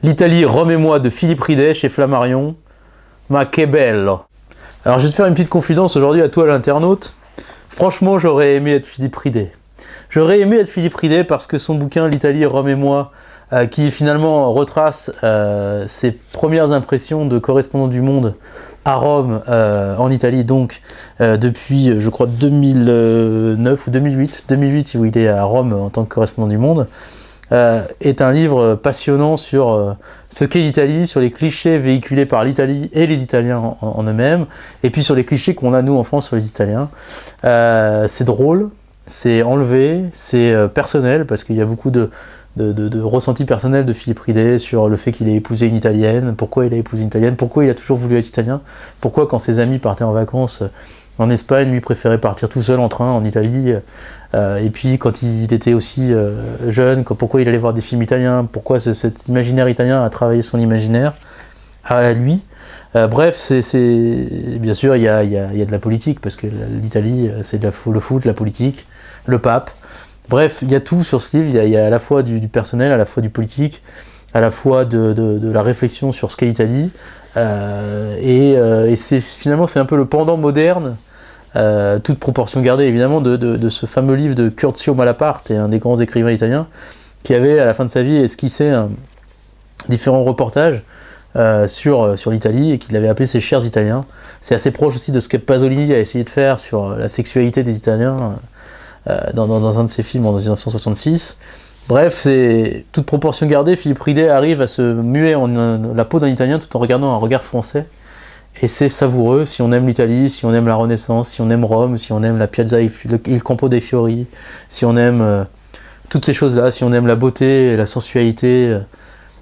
L'Italie, Rome et moi de Philippe Ridet chez Flammarion. Ma che bello. Alors je vais te faire une petite confidence aujourd'hui à toi l'internaute. Franchement, j'aurais aimé être Philippe Ridet. J'aurais aimé être Philippe Ridet parce que son bouquin L'Italie, Rome et moi, qui finalement retrace ses premières impressions de correspondant du Monde à Rome, en Italie, donc depuis, je crois, 2009 ou 2008 où il est à Rome en tant que correspondant du Monde, est un livre passionnant sur ce qu'est l'Italie, sur les clichés véhiculés par l'Italie et les Italiens en eux-mêmes, et puis sur les clichés qu'on a nous en France sur les Italiens. C'est drôle, c'est enlevé, c'est personnel, parce qu'il y a beaucoup de ressentis personnels de Philippe Ridet sur le fait qu'il ait épousé une Italienne, pourquoi il a épousé une Italienne, pourquoi il a toujours voulu être italien, pourquoi quand ses amis partaient en vacances en Espagne, lui préférait partir tout seul en train en Italie, et puis quand il était aussi jeune, pourquoi il allait voir des films italiens, pourquoi cet imaginaire italien a travaillé son imaginaire à lui. Bref, bien sûr, il y a de la politique, parce que l'Italie, c'est le foot, la politique, le pape. Bref, il y a tout sur ce livre, il y a à la fois du personnel, à la fois du politique, à la fois de la réflexion sur ce qu'est l'Italie, et finalement c'est un peu le pendant moderne, toute proportion gardée évidemment, de ce fameux livre de Curzio Malaparte, un des grands écrivains italiens, qui avait à la fin de sa vie esquissé différents reportages sur l'Italie, et qu'il avait appelé ses chers Italiens. C'est assez proche aussi de ce que Pasolini a essayé de faire sur la sexualité des Italiens, dans un de ses films en 1966. Bref, c'est toute proportion gardée, Philippe Ridet arrive à se muer en la peau d'un Italien tout en regardant un regard français. Et c'est savoureux si on aime l'Italie, si on aime la Renaissance, si on aime Rome, si on aime la Piazza il Campo dei Fiori, si on aime toutes ces choses-là, si on aime la beauté et la sensualité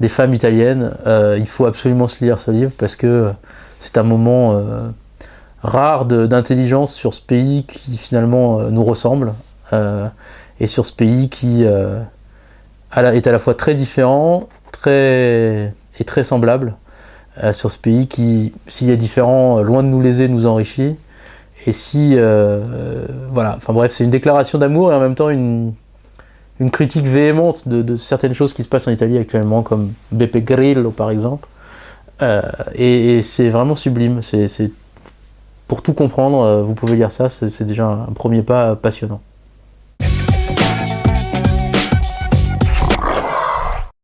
des femmes italiennes, il faut absolument se lire ce livre, parce que c'est un moment rare d'intelligence sur ce pays qui finalement nous ressemble, et sur ce pays qui est à la fois très différent et très semblable, sur ce pays qui, s'il est différent, loin de nous léser, nous enrichit. Et voilà, enfin bref, c'est une déclaration d'amour et en même temps une critique véhémente de certaines choses qui se passent en Italie actuellement, comme Beppe Grillo par exemple. Et c'est vraiment sublime. Pour tout comprendre, vous pouvez lire ça, c'est déjà un premier pas passionnant.